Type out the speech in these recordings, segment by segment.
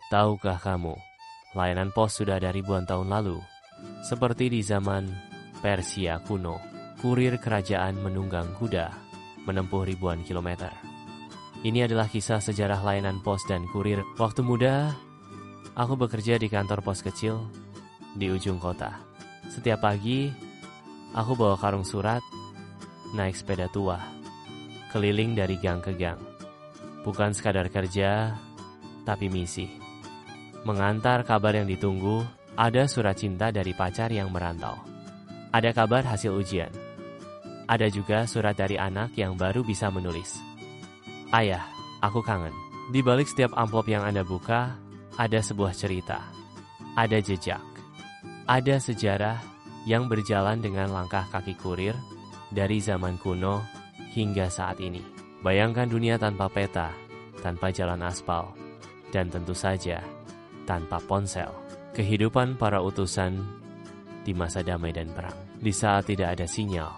Tahukah kamu, layanan pos sudah ada ribuan tahun lalu. Seperti di zaman Persia kuno, kurir kerajaan menunggang kuda, menempuh ribuan kilometer. Ini adalah kisah sejarah layanan pos dan kurir. Waktu muda, aku bekerja di kantor pos kecil di ujung kota. Setiap pagi, aku bawa karung surat, naik sepeda tua, keliling dari gang ke gang. Bukan sekadar kerja, tapi misi. Mengantar kabar yang ditunggu, ada surat cinta dari pacar yang merantau. Ada kabar hasil ujian. Ada juga surat dari anak yang baru bisa menulis. Ayah, aku kangen. Di balik setiap amplop yang Anda buka, ada sebuah cerita. Ada jejak. Ada sejarah yang berjalan dengan langkah kaki kurir dari zaman kuno hingga saat ini. Bayangkan dunia tanpa peta, tanpa jalan aspal, dan tentu saja tanpa ponsel. Kehidupan para utusan di masa damai dan perang. Di saat tidak ada sinyal,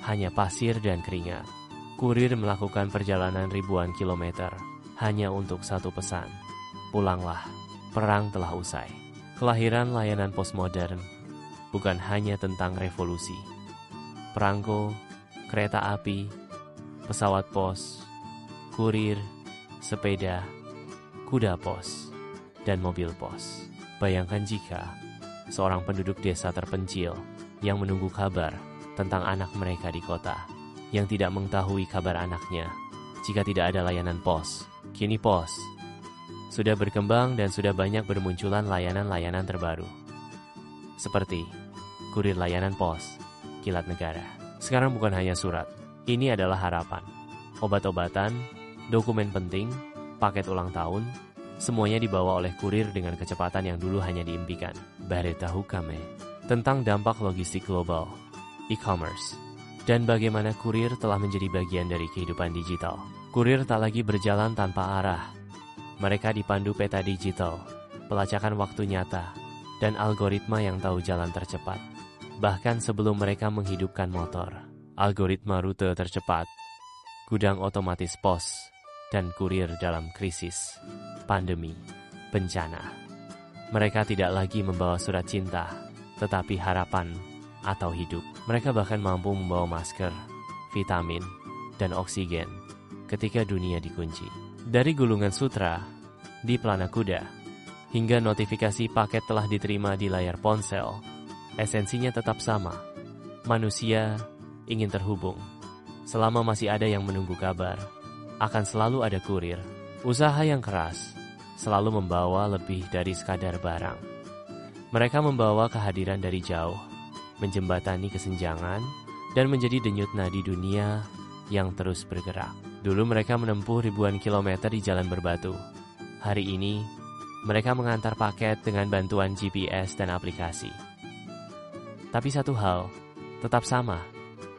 hanya pasir dan keringat. Kurir melakukan perjalanan ribuan kilometer hanya untuk satu pesan. Pulanglah, perang telah usai. Kelahiran layanan postmodern bukan hanya tentang revolusi. Perangko, kereta api, pesawat pos, kurir, sepeda, kuda pos, dan mobil pos. Bayangkan jika seorang penduduk desa terpencil yang menunggu kabar tentang anak mereka di kota, yang tidak mengetahui kabar anaknya jika tidak ada layanan pos. Kini pos sudah berkembang dan sudah banyak bermunculan layanan-layanan terbaru. Seperti kurir layanan pos, Kilat Negara. Sekarang bukan hanya surat, ini adalah harapan. Obat-obatan, dokumen penting, paket ulang tahun, semuanya dibawa oleh kurir dengan kecepatan yang dulu hanya diimpikan. Beritahu kami tentang dampak logistik global, e-commerce, dan bagaimana kurir telah menjadi bagian dari kehidupan digital. Kurir tak lagi berjalan tanpa arah. Mereka dipandu peta digital, pelacakan waktu nyata, dan algoritma yang tahu jalan tercepat. Bahkan sebelum mereka menghidupkan motor, algoritma rute tercepat, gudang otomatis pos, dan kurir dalam krisis, pandemi, bencana. Mereka tidak lagi membawa surat cinta, tetapi harapan atau hidup. Mereka bahkan mampu membawa masker, vitamin, dan oksigen ketika dunia dikunci. Dari gulungan sutra di pelana kuda, hingga notifikasi paket telah diterima di layar ponsel, esensinya tetap sama. Manusia ingin terhubung. Selama masih ada yang menunggu kabar, akan selalu ada kurir. Usaha yang keras selalu membawa lebih dari sekadar barang. Mereka membawa kehadiran dari jauh, menjembatani kesenjangan, dan menjadi denyut nadi dunia yang terus bergerak. Dulu mereka menempuh ribuan kilometer di jalan berbatu. Hari ini, mereka mengantar paket dengan bantuan GPS dan aplikasi. Tapi satu hal tetap sama,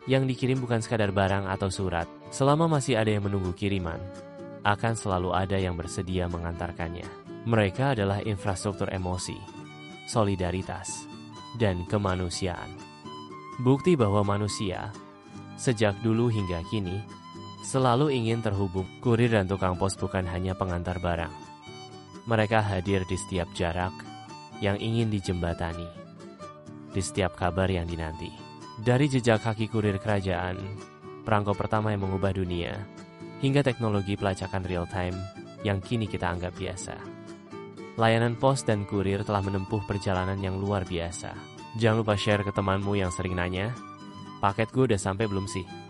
yang dikirim bukan sekadar barang atau surat. Selama masih ada yang menunggu kiriman, akan selalu ada yang bersedia mengantarkannya. Mereka adalah infrastruktur emosi, solidaritas, dan kemanusiaan. Bukti bahwa manusia, sejak dulu hingga kini, selalu ingin terhubung. Kurir dan tukang pos bukan hanya pengantar barang. Mereka hadir di setiap jarak yang ingin dijembatani, di setiap kabar yang dinanti. Dari jejak kaki kurir kerajaan, perangko pertama yang mengubah dunia, hingga teknologi pelacakan real-time yang kini kita anggap biasa. Layanan pos dan kurir telah menempuh perjalanan yang luar biasa. Jangan lupa share ke temanmu yang sering nanya, paket gue udah sampai belum sih?